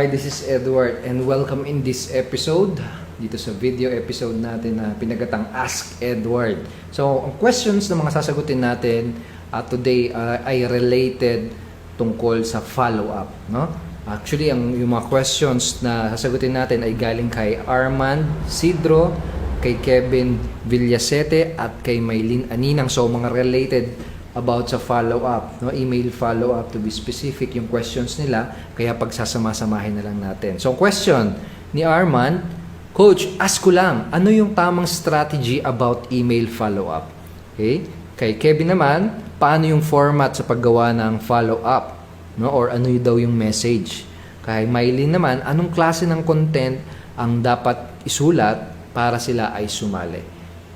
Hi, this is Edward and welcome in this episode, dito sa video episode natin na pinagatang Ask Edward. So, ang questions na mga sasagutin natin today ay related tungkol sa follow-up. No? Actually, yung mga questions na sasagutin natin ay galing kay Armand Sidro, kay Kevin Villasete at kay Maylin Aninang. So, mga related about sa follow-up, no? Email follow-up to be specific yung questions nila, kaya pagsasama-samahin na lang natin. So, question ni Armand, Coach, ask ko lang, ano yung tamang strategy about email follow-up? Okay? Kay Kevin naman, paano yung format sa paggawa ng follow-up? No? Or ano daw yung message? Kay Maylin naman, anong klase ng content ang dapat isulat para sila ay sumali?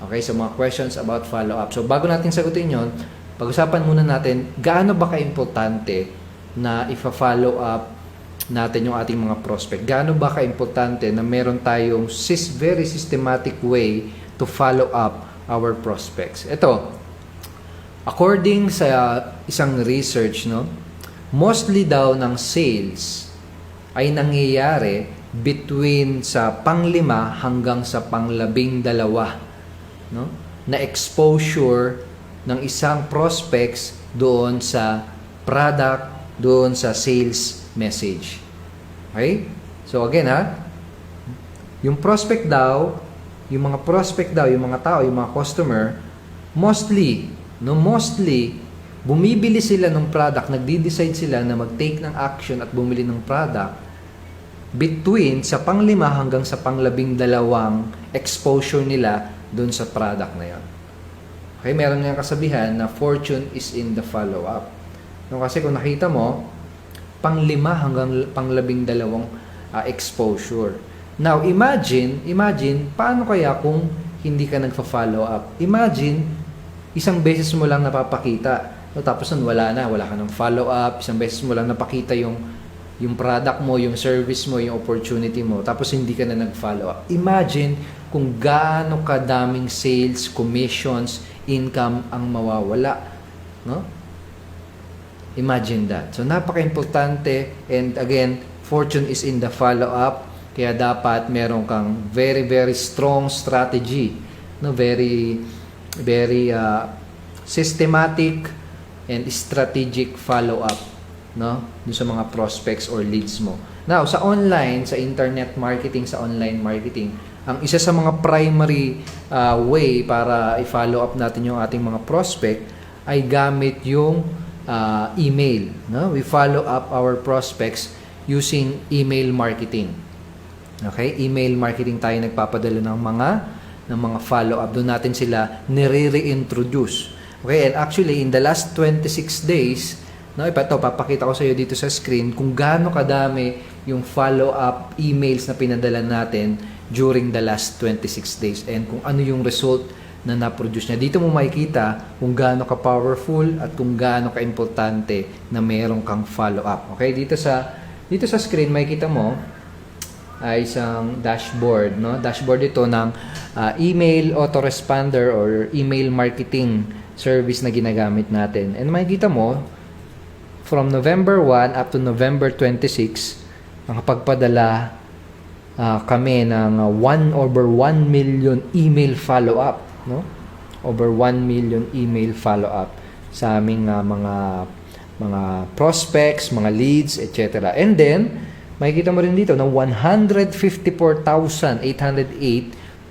Okay, so mga questions about follow-up. So, bago natin sagutin yon, pag-usapan muna natin, gaano ba ka-importante na ifa-follow up natin yung ating mga prospect? Gaano ba ka-importante na meron tayong very systematic way to follow up our prospects? Ito, according sa isang research, no, mostly daw ng sales ay nangyayari between sa pang-5 hanggang sa pang-12, no, na exposure ng isang prospects doon sa product, doon sa sales message. Okay? So again yung prospect daw, yung mga prospect daw, yung mga tao, yung mga customer, mostly, bumibili sila ng product, nagde-decide sila na mag-take ng action at bumili ng product between sa pang-5 hanggang sa pang-12 exposure nila doon sa product na yun. Okay, meron nga kasabihan na fortune is in the follow-up. No, kasi kung nakita mo, pang-5 hanggang pang-12 exposure. Now, imagine, paano kaya kung hindi ka nagfa-follow up? Imagine, isang beses mo lang napapakita. No, tapos nun, wala ka ng follow-up. Isang beses mo lang napakita yung product mo, yung service mo, yung opportunity mo. Tapos hindi ka na nag-follow up. Imagine kung gaano kadaming sales, commissions, income ang mawawala, no? Imagine that. So napaka-importante, and again, fortune is in the follow-up, kaya dapat meron kang very strong strategy, no, very systematic and strategic follow-up, no, dun sa mga prospects or leads mo. Now, sa online, sa internet marketing, sa online marketing, ang isa sa mga primary way para i-follow up natin yung ating mga prospect ay gamit yung email. No? We follow up our prospects using email marketing. Okay? Email marketing tayo nagpapadala ng mga follow up. Doon natin sila nire-reintroduce. Okay? And actually, in the last 26 days, no, ito, papakita ko sa iyo dito sa screen kung gaano kadami yung follow-up emails na pinadala natin during the last 26 days and kung ano yung result na na-produce niya. Dito mo makikita kung gaano ka-powerful at kung gaano ka-importante na meron kang follow-up. Okay? Dito sa screen, makikita mo ay isang dashboard. No? Dashboard ito ng email autoresponder or email marketing service na ginagamit natin. And makikita mo, from November 1 up to November 26, nakapagpadala kami ng 1 million email follow-up, no? Over 1 million email follow-up sa aming mga prospects, mga leads, etc. And then, makikita mo rin dito na 154,808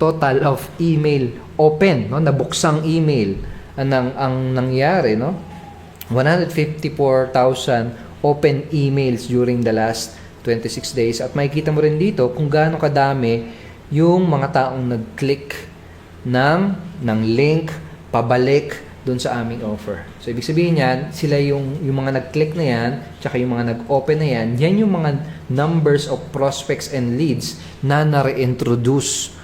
total of email open, no? Nabuksang email ang nangyari, no? 154,000 open emails during the last 26 days. At makikita mo rin dito kung gaano kadami yung mga taong nag-click ng link pabalik dun sa aming offer. So, ibig sabihin yan, sila yung mga nag-click na yan, tsaka yung mga nag-open na yan, yan yung mga numbers of prospects and leads na na-reintroduce.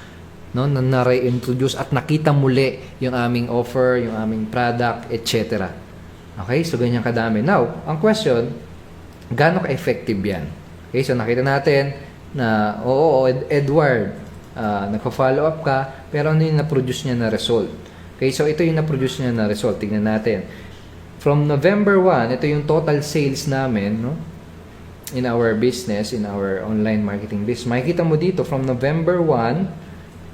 No? Na na-reintroduce at nakita muli yung aming offer, yung aming product, etc. Okay? So, ganyan kadami. Now, ang question, gaano ka-effective yan? Okay, so nakita natin na, Edward, nagpa-follow up ka, pero ano yung na-produce niya na result? Okay, so ito yung na-produce niya na result. Tingnan natin. From November 1, ito yung total sales namin, no? in our business, in our online marketing business. Makikita mo dito from November 1,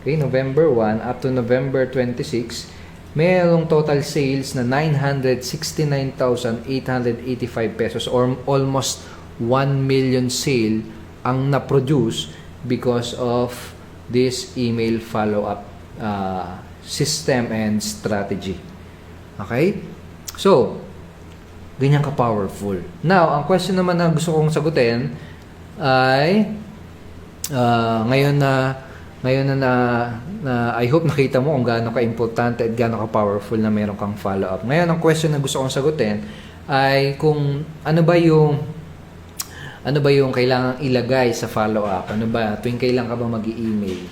okay, November 1 up to November 26, mayroong total sales na 969,885 pesos or almost 1 million sale ang na-produce because of this email follow-up system and strategy. Okay? So, ganyan ka-powerful. Now, ang question naman na gusto kong sagutin ay ngayon na I hope nakita mo kung gaano ka-importante at gaano ka-powerful na meron kang follow-up. Ngayon, ang question na gusto kong sagutin ay kung ano ba yung kailangang ilagay sa follow-up? Ano ba? Tuwing kailan ka ba mag-i-email?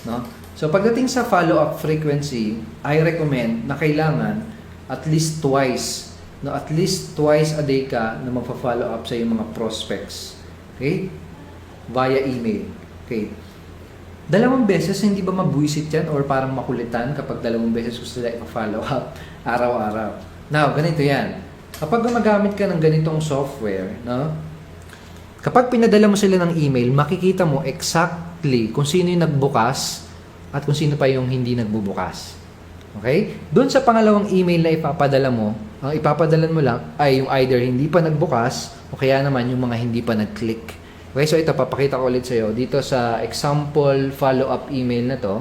No? So, pagdating sa follow-up frequency, I recommend na kailangan at least twice. No? At least twice a day ka na magpa-follow up sa iyong mga prospects. Okay? Via email. Okay? Dalawang beses, hindi ba mabuisit yan or parang makulitan kapag dalawang beses gusto nila ipa-follow up araw-araw? Now, ganito yan. Kapag gumagamit ka ng ganitong software, no? Kapag pinadala mo sila ng email, makikita mo exactly kung sino yung nagbukas at kung sino pa yung hindi nagbubukas. Okay? Doon sa pangalawang email na ipapadala mo, ang ipapadalan mo lang ay yung either hindi pa nagbukas o kaya naman yung mga hindi pa nag-click. Okay, so ito, papakita ko ulit sa iyo. Dito sa example follow-up email na to,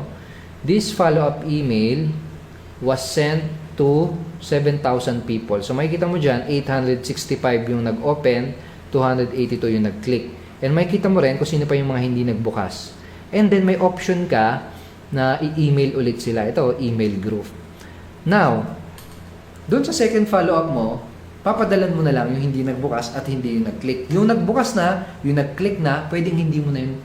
this follow-up email was sent to 7,000 people. So makikita mo dyan, 865 yung nag-open, 282 yung nag-click. And makikita mo rin kung sino pa yung mga hindi nagbukas. And then may option ka na i-email ulit sila. Ito, email group. Now, doon sa second follow-up mo, papadalan mo na lang yung hindi nagbukas at hindi yung nag-click. Yung nagbukas na, yung nag-click na, pwedeng hindi mo na yung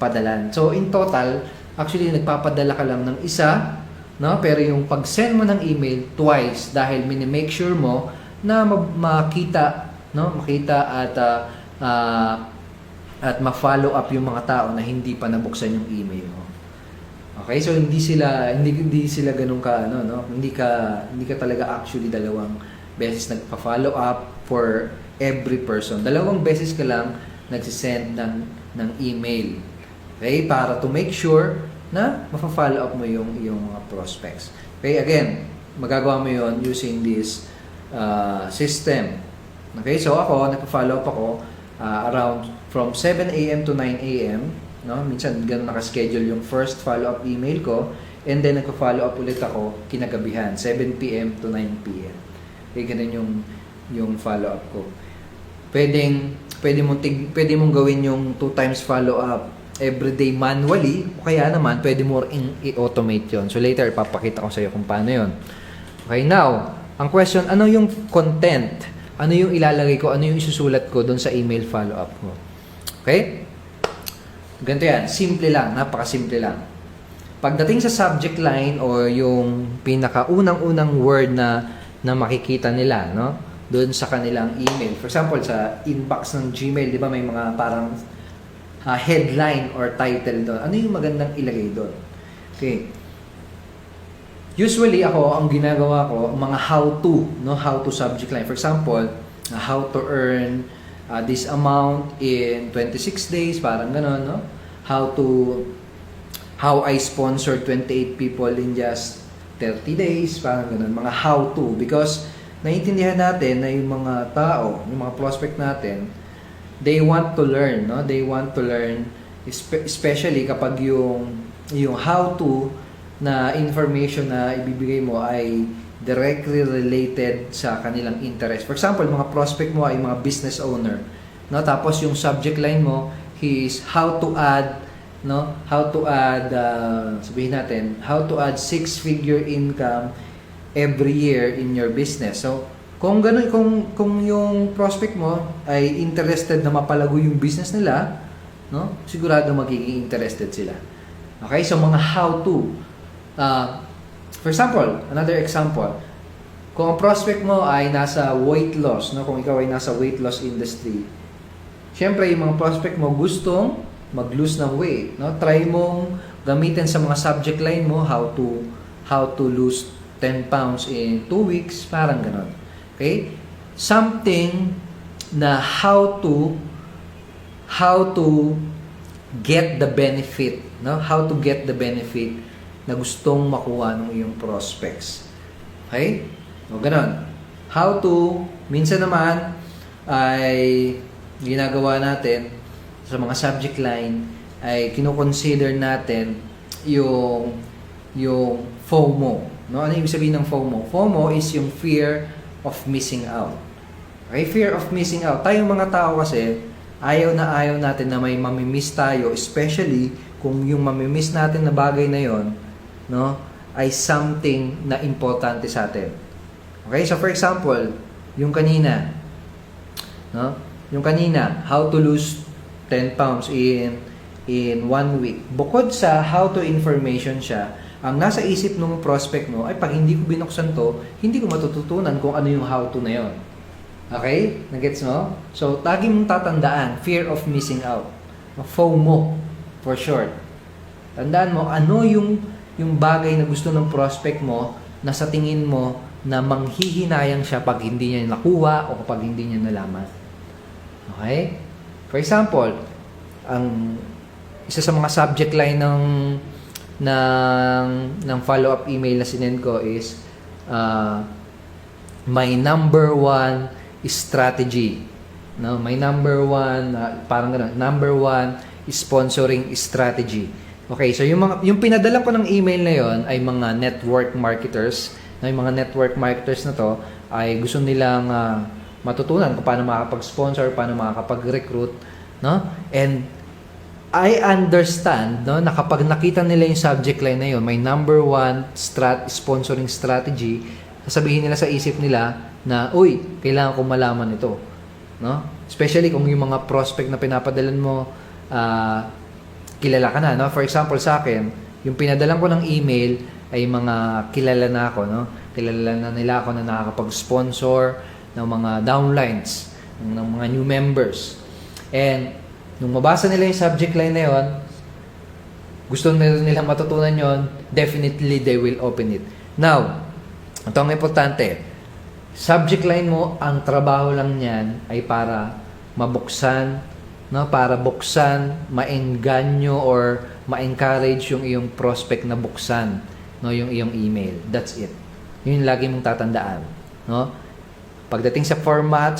padalan. So, in total, actually, nagpapadala ka lang ng isa, no? Pero yung pag-send mo ng email twice dahil mini-make sure mo na makita, no? Makita at ma-follow up yung mga tao na hindi pa nabuksan yung email mo. Okay, so hindi sila ganun ka no, hindi ka talaga actually dalawang beses nagpa-follow up for every person. Dalawang beses ka lang nagsi-send ng email. Okay, para to make sure na ma-follow up mo yung mga prospects. Okay, again, magagawa mo yon using this system. Okay, so ako nagpa-follow up ako around from 7 a.m. to 9 a.m. No? Minsan ganun naka-schedule yung first follow-up email ko and then nagpa-follow up ulit ako kinagabihan 7 p.m. to 9 p.m. Okay, ganun yung follow-up ko. Pwede mong gawin yung 2 times follow-up everyday manually o kaya naman pwede mo i-automate yon. So later ipapakita ko sa iyo kung paano yon. Okay, now, ang question, ano yung content? Ano yung ilalagay ko? Ano yung isusulat ko doon sa email follow-up ko? Okay? Ganito yan. Simple lang. Napakasimple lang. Pagdating sa subject line o yung pinakaunang-unang word na makikita nila, no? Doon sa kanilang email. For example, sa inbox ng Gmail, di ba may mga parang headline or title doon. Ano yung magandang ilagay doon? Okay. Usually ako, ang ginagawa ko, mga how-to, no? How-to subject line. For example, how to earn this amount in 26 days, parang gano'n, no? How I sponsored 28 people in just 30 days, parang gano'n. Mga how-to. Because, naiintindihan natin na yung mga tao, yung mga prospect natin, they want to learn, no? They want to learn, especially kapag yung how-to na information na ibibigay mo ay directly related sa kanilang interest. For example, mga prospect mo ay mga business owner, no? Tapos yung subject line mo is how to add, no? Sabihin natin, how to add 6-figure income every year in your business. So, kung ganun, kung yung prospect mo ay interested na mapalago yung business nila, no? Sigurado magiging interested sila. Okay? So, mga how to. For example, another example, kung ang prospect mo ay nasa weight loss, no? Kung ikaw ay nasa weight loss industry, syempre yung mga prospect mo gustong mag-lose ng weight, no? Try mong gamitin sa mga subject line mo how to lose 10 pounds in 2 weeks, parang ganon. Okay? Something na how to how to get the benefit, no? How to get the benefit na gustong makuha ng iyong prospects. Okay? O ganon. How to, minsan naman ay ginagawa natin sa mga subject line ay kino-consider natin yung FOMO. No? Ano yung sabihin ng FOMO? FOMO is yung fear of missing out. Okay? Fear of missing out. Tayong mga tao kasi, ayaw natin na may mamimiss tayo, especially kung yung mamimiss natin na bagay na yon, no, ay something na importante sa atin. Okay? So for example, yung kanina, no? Yung kanina, how to lose 10 pounds in 1 week. Bukod sa how to information siya, ang nasa isip ng prospect mo ay pag hindi ko binuksan to, hindi ko matututunan kung ano yung how to na yon. Okay? Nagets mo? So, lagi mong tatandaan, fear of missing out. FOMO, for short. Tandaan mo, ano yung bagay na gusto ng prospect mo na sa tingin mo na manghihinayang siya pag hindi niya nakuha o kapag hindi niya nalaman. Okay? For example, ang isa sa mga subject line ng follow-up email na sinend ko is my number one strategy. No, my number one parang gano'n, number one sponsoring strategy. Okay, so yung pinadala ko ng email na yon ay mga network marketers. No, yung mga network marketers na to ay gusto nilang matutunan kung paano makakapag-sponsor, paano makakapag-recruit, no? And I understand, no, na kapag nakita nila yung subject line na yun, may number one sponsoring strategy, sasabihin nila sa isip nila na, uy, kailangan ko malaman ito. No? Especially kung yung mga prospect na pinapadalan mo, kilala ka na. No? For example, sa akin, yung pinadalan ko ng email ay mga kilala na ako. No? Kilala na nila ako na nakakapag-sponsor ng mga downlines, ng mga new members. And nung mabasa nila yung subject line na yun, gusto nila matutunan yon, definitely they will open it. Now, ito ang importante. Subject line mo, ang trabaho lang niyan ay para mabuksan, no? Para buksan, maengganyo or ma-encourage yung iyong prospect na buksan, no? Yung iyong email. That's it. Yun yung lagi mong tatandaan. No? Pagdating sa format,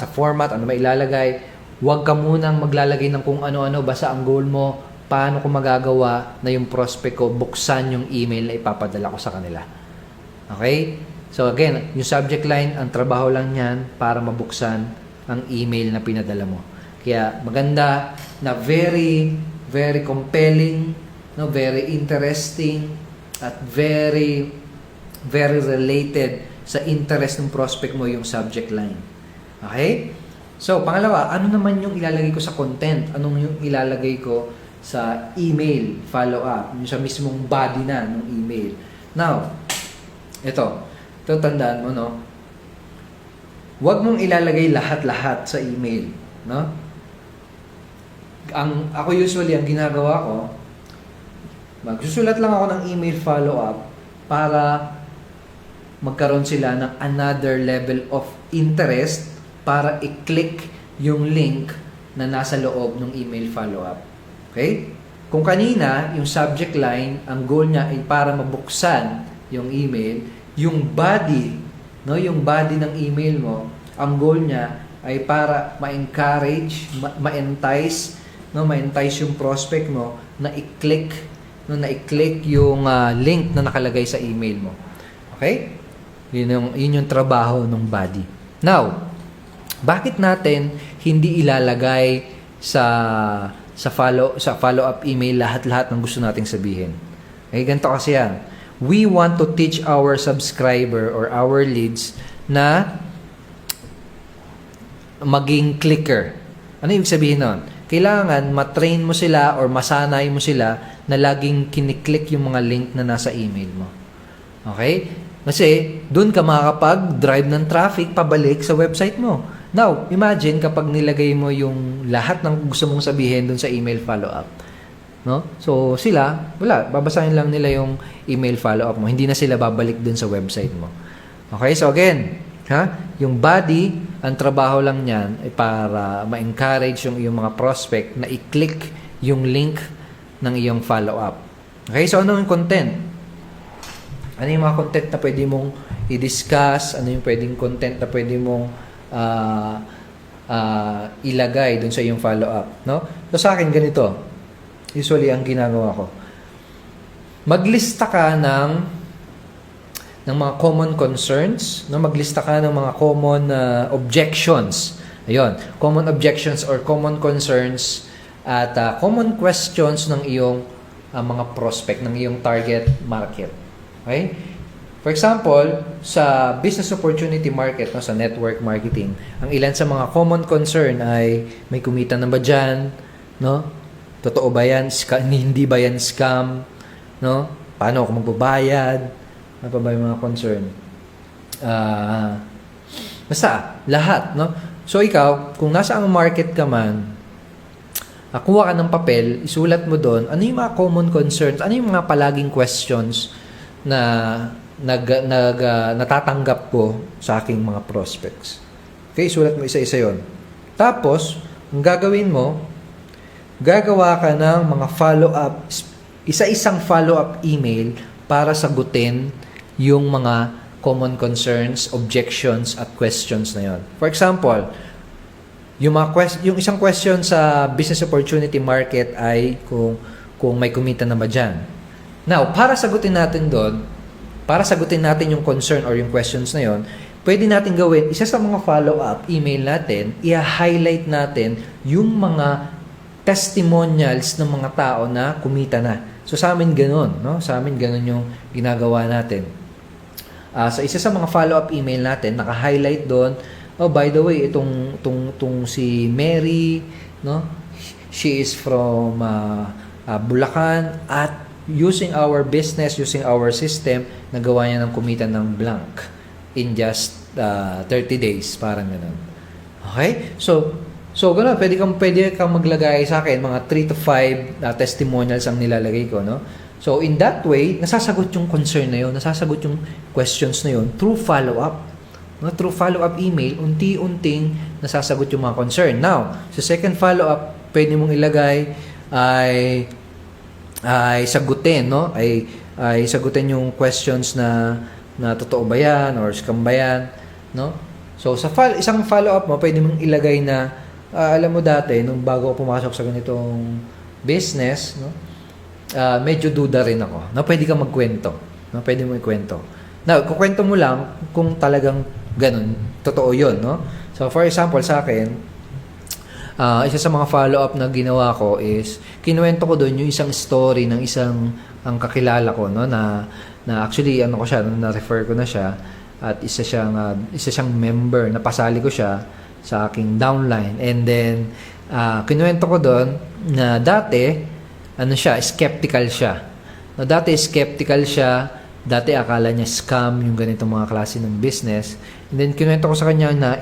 ano ba ilalagay, huwag ka munang maglalagay ng kung ano-ano, basta ang goal mo, paano ko magagawa na yung prospect ko buksan yung email na ipapadala ko sa kanila. Okay? So again, yung subject line, ang trabaho lang yan para mabuksan ang email na pinadala mo. Kaya maganda na very, very compelling, no, very interesting, at very, very related sa interest ng prospect mo yung subject line. Okay? So, pangalawa, ano naman yung ilalagay ko sa content? Anong yung ilalagay ko sa email follow-up? Yung sa mismong body na ng email. Now, ito tandaan mo, no? Huwag mong ilalagay lahat-lahat sa email, no? Ako usually, ang ginagawa ko, magsusulat lang ako ng email follow-up para magkaroon sila ng another level of interest para i-click yung link na nasa loob ng email follow-up. Okay? Kung kanina, yung subject line, ang goal niya ay para mabuksan yung email, yung body, no, yung body ng email mo, ang goal niya ay para ma-encourage, ma-entice, no, ma-entice yung prospect mo na i-click, no, na i-click yung link na nakalagay sa email mo. Okay? Yun yung trabaho ng body. Now, bakit natin hindi ilalagay sa follow-up email lahat-lahat ng gusto nating sabihin? Ganito kasi yan. We want to teach our subscriber or our leads na maging clicker. Ano yung sabihin nun? Kailangan matrain mo sila or masanay mo sila na laging kiniklik yung mga link na nasa email mo. Okay? Kasi doon ka makakapag-drive ng traffic pabalik sa website mo. Now, imagine kapag nilagay mo yung lahat ng gusto mong sabihin doon sa email follow-up. No? So, sila, wala, babasahin lang nila yung email follow-up mo. Hindi na sila babalik doon sa website mo. Okay? So, again, Ha? Yung body, ang trabaho lang niyan ay para ma-encourage yung iyong mga prospect na i-click yung link ng iyong follow-up. Okay, so ano yung content? Ano yung mga content na pwede mong i-discuss? Ano yung pwedeng content na pwede mong ilagay dun sa iyong follow-up? No? So sa akin, ganito. Usually, ang ginagawa ko. Maglista ka ng mga common concerns, no? Maglista ka ng mga common objections. Ayun, common objections or common concerns at common questions ng iyong mga prospect, ng iyong target market. Okay? For example, sa business opportunity market, no, sa network marketing, ang ilan sa mga common concern ay may kumita na ba dyan? No? Totoo ba yan? Hindi ba yan scam? No? Paano ako magbabayad? Ano pa ba yung mga concern? Basta, lahat, no? So, ikaw, kung nasa ang market ka man, kuha ka ng papel, isulat mo doon, ano yung mga common concerns, ano yung mga palaging questions na natatanggap ko sa aking mga prospects. Okay, isulat mo isa-isa yon. Tapos, ang gagawin mo, gagawa ka ng mga follow-up, isa-isang follow-up email para sagutin yung mga common concerns, objections, at questions na yon. For example, yung isang question sa business opportunity market ay kung may kumita na ba dyan. Now, para sagutin natin doon, para sagutin natin yung concern or yung questions na yon, pwede natin gawin, isa sa mga follow-up email natin, i-highlight natin yung mga testimonials ng mga tao na kumita na. So, sa amin ganun, no? Sa amin ganun yung ginagawa natin. Sa isa sa mga follow-up email natin, naka-highlight doon, oh, by the way, itong si Mary, no? She is from Bulacan at using our business, using our system, nagawa niya ng kumita ng blank in just 30 days, parang gano'n. Okay? So gano'n, pwede kang maglagay sa akin, mga 3 to 5 testimonials ang nilalagay ko, no? So, in that way, nasasagot yung concern na yun, nasasagot yung questions na yun through follow-up. No? Through follow-up email, unti-unting nasasagot yung mga concern. Now, sa second follow-up, pwede mong ilagay ay sagutin, no? Ay sagutin yung questions na totoo ba yan or scam ba yan, no? So, sa isang follow-up mo, pwede mong ilagay na, alam mo dati, nung bago ako pumasok sa ganitong business, no? Medyo duda rin ako. No, pwede kang magkwento. No, pwede mo ikwento. Now, kukwento mo lang kung talagang ganun, totoo 'yon, no? So, for example, sa akin, isa sa mga follow-up na ginawa ko is kinuwento ko doon yung isang story ng ang kakilala ko, no, na actually ano ko siya, na-refer ko na siya at isa siyang member, napasali ko siya sa aking downline. And then kinuwento ko doon na dati skeptical siya. No, dati akala niya scam yung ganitong mga klase ng business. And then, kinuwento ko sa kanya na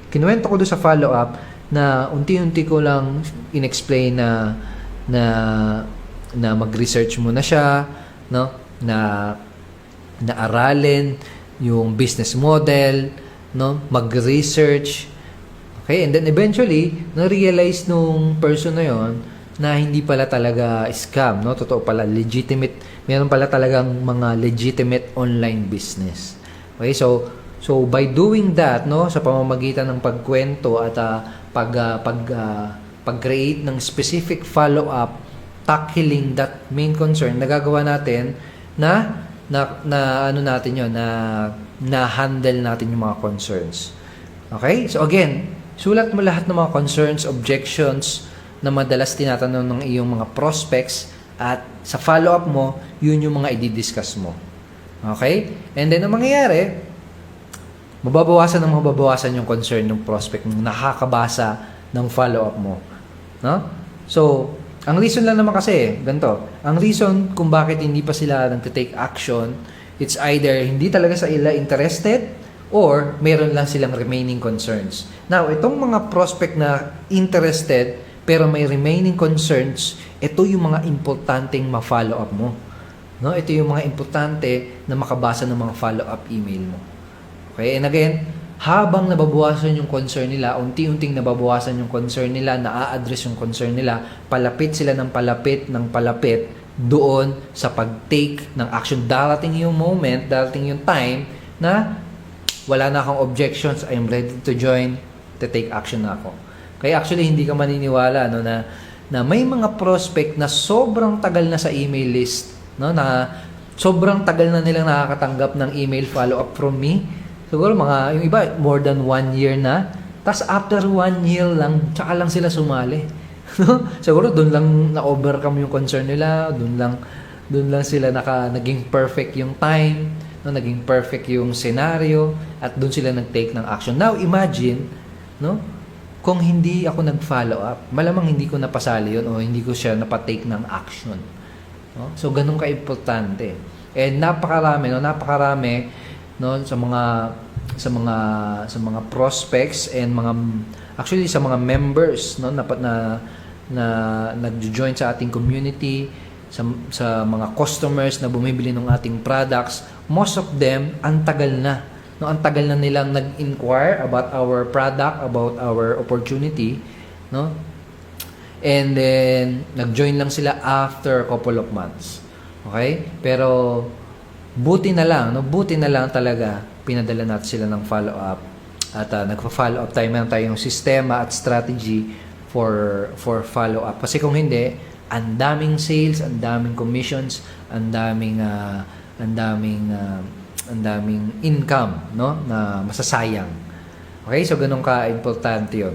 kinuwento ko doon sa follow-up na unti-unti ko lang in-explain na mag-research muna siya, no? Na aralin yung business model, no? Mag-research. Okay? And then, eventually, na-realize nung person na yon na hindi pala talaga scam, no? Totoo pala, legitimate. Meron pala talagang mga legitimate online business. Okay, so by doing that, no, sa pamamagitan ng pagkwento at pag-create ng specific follow-up tackling that main concern, nagagawa natin na handle natin yung mga concerns. Okay? So again, sulat mo lahat ng mga concerns, objections na madalas tinatanong ng iyong mga prospects at sa follow-up mo, yun yung mga i-discuss mo. Okay? And then, ang mangyayari, mababawasan yung concern ng prospect ng nakakabasa ng follow-up mo. No? So, ang reason lang naman kasi, ganito, ang reason kung bakit hindi pa sila nag-take action, it's either hindi talaga sila interested or mayroon lang silang remaining concerns. Now, itong mga prospect na interested pero may remaining concerns, ito yung mga importanteng ma-follow up mo. No? Ito yung mga importante na makabasa ng mga follow-up email mo. Okay? And again, habang nababawasan yung concern nila, unti-unting nababawasan yung concern nila, na-address yung concern nila, palapit sila ng palapit doon sa pag-take ng action. Darating yung moment, darating yung time na wala na akong objections, I'm ready to join, to take action na ako. Kaya actually, hindi ka maniniwala no, na may mga prospect na sobrang tagal na sa email list, no, na sobrang tagal na nilang nakakatanggap ng email follow-up from me. Siguro yung iba, more than 1 year na. Tapos after 1 year lang, tsaka lang sila sumali. No? Siguro doon lang na-overcome yung concern nila, doon lang sila naging perfect yung time, no? Naging perfect yung scenario, at doon sila nag-take ng action. Now, imagine, no? Kung hindi ako nag-follow up, malamang hindi ko napasali yun o hindi ko siya napatake ng action. No? So, ganun ka-importante. And napakarami no, sa mga prospects and sa mga members no na nagjo-join sa ating community, sa mga customers na bumibili ng ating products. Most of them ang tagal na nilang nag-inquire about our product, about our opportunity, no? And then nag-join lang sila after a couple of months. Okay? Pero buti na lang talaga pinadala natin sila ng follow-up at nagpa-follow-up tayo. Meron tayong sistema at strategy for follow-up. Kasi kung hindi, ang daming sales, ang daming commissions, ang daming income, no, na masasayang. Okay? So, ganun ka-importante yun.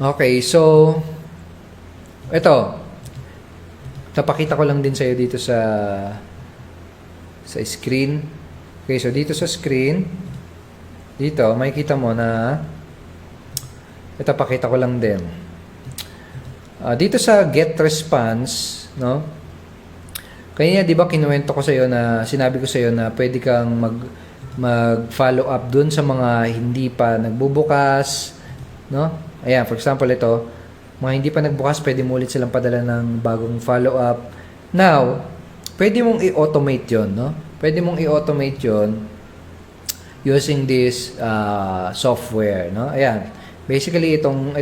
Okay, so ito, napakita ko lang din sa'yo dito sa screen. Okay, so dito sa screen, dito, makikita mo na ito, pakita ko lang din. Dito sa get response, no? Kaya 'di ba kinuwento ko sa iyo na sinabi ko sa iyo na pwede kang mag-follow up dun sa mga hindi pa nagbubukas, no? Ayan, for example ito, mga hindi pa nagbukas, pwede mo ulit silang padala ng bagong follow up. Now, pwede mong i-automate 'yon, no? Pwede mong i-automate 'yon using this software, no? Ayan. Basically itong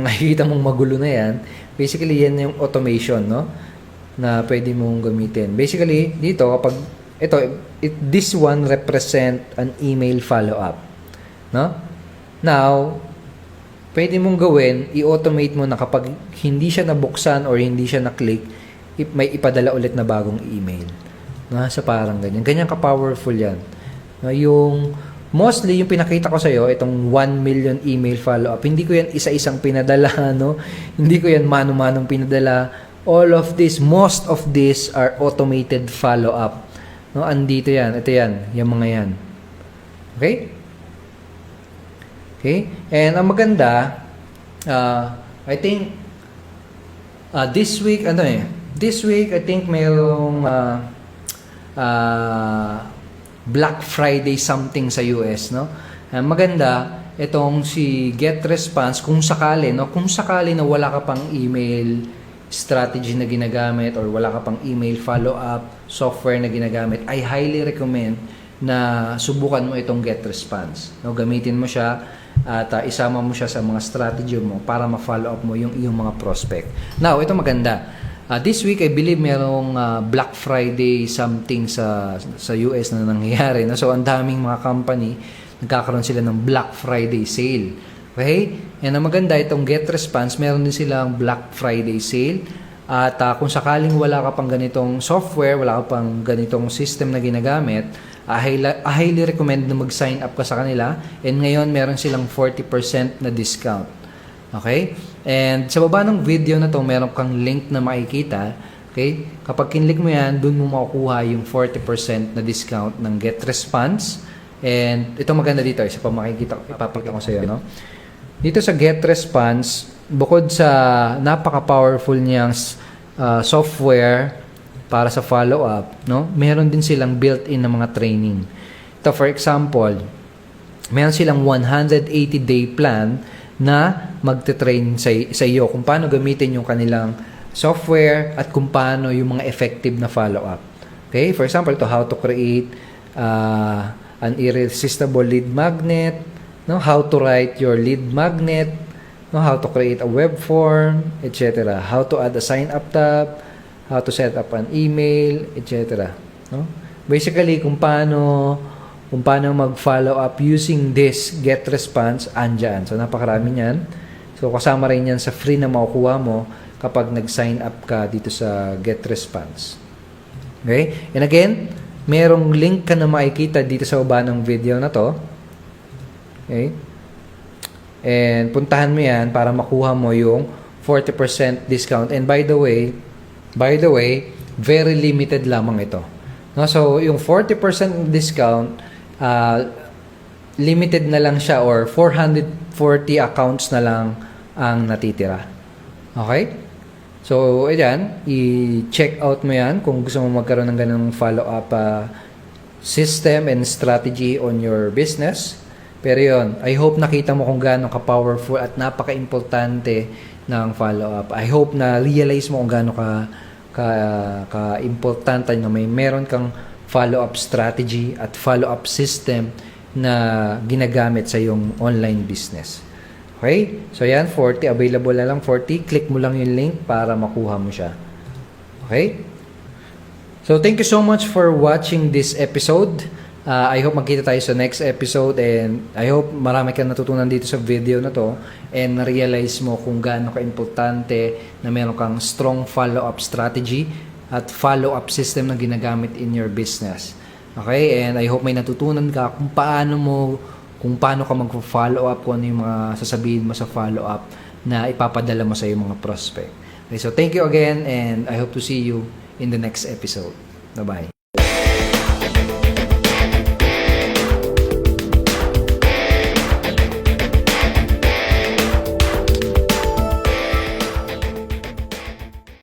nakikita mong magulo na 'yan, basically yan yung automation, no? Na pwede mong gamitin. Basically, dito kapag this one represent an email follow-up, no? Now, pwede mong gawin, i-automate mo na kapag hindi siya nabuksan or hindi siya na-click, may ipadala ulit na bagong email. No? Sa parang ganyan. Ganyan ka-powerful yan. No? Mostly, yung pinakita ko sa'yo, itong 1 million email follow-up, hindi ko yan isa-isang pinadala, no? Hindi ko yan mano-manong pinadala. All of this, most of this are automated follow-up. No? Andito yan. Ito yan. Yung mga yan. Okay? Okay? And ang maganda, I think, this week, I think mayroong Black Friday something sa US, no? Maganda itong si Get Response kung sakali na wala ka pang email strategy na ginagamit or wala ka pang email follow-up software na ginagamit, I highly recommend na subukan mo itong Get Response. No, gamitin mo siya at isama mo siya sa mga strategy mo para ma-follow up mo yung iyong mga prospect. Now, ito maganda. This week, I believe merong Black Friday something sa US na nangyayari. No? So, ang daming mga company, nagkakaroon sila ng Black Friday sale. Okay? And ang maganda, itong Get Response, meron din silang Black Friday sale. At kung sakaling wala ka pang ganitong software, wala ka pang ganitong system na ginagamit, I highly recommend na mag-sign up ka sa kanila. And ngayon, meron silang 40% na discount. Okay? And sa baba ng video na to, meron kang link na makikita. Okay? Kapag kinlik mo yan, dun mo makukuha yung 40% na discount ng Get Response. And ito maganda dito. Isa pa makikita, ipapakita ko sa iyo, no? Dito sa Get Response, bukod sa napaka-powerful niyang software para sa follow-up, no? Meron din silang built-in na mga training. Ito, for example, meron silang 180-day plan na magte-train sa iyo kung paano gamitin yung kanilang software at kung paano yung mga effective na follow-up. Okay? For example, ito, how to create an irresistible lead magnet, no, how to write your lead magnet, no, how to create a web form, etc. How to add a sign up tab, how to set up an email, etc. No? Basically, kung paano mag-follow up using this get response, andyan. So, napakarami niyan. So, kasama rin yan sa free na makukuha mo kapag nag-sign up ka dito sa get response. Okay? And again, merong link ka na makikita dito sa baba ng video na to. Okay? And puntahan mo yan para makuha mo yung 40% discount. And by the way, very limited lamang ito. No? So, yung 40% discount, limited na lang siya or 440 accounts na lang ang natitira. Okay? So, ayan, i-check out mo yan kung gusto mo magkaroon ng ganung follow-up system and strategy on your business. Pero yun, I hope nakita mo kung gaano ka-powerful at napaka-importante ng follow-up. I hope na realize mo kung gaano ka-importante na meron kang follow-up strategy at follow-up system na ginagamit sa iyong online business. Okay? So, yan, 40. Available na lang 40. Click mo lang yung link para makuha mo siya. Okay? So, thank you so much for watching this episode. I hope magkita tayo sa next episode and I hope marami kang natutunan dito sa video na to and na-realize mo kung gaano ka-importante na meron kang strong follow-up strategy at follow-up system na ginagamit in your business. Okay? And I hope may natutunan ka kung paano ka mag-follow up, kung ano yung mga sasabihin mo sa follow up na ipapadala mo sa iyong mga prospect. Okay, so thank you again and I hope to see you in the next episode. Bye-bye.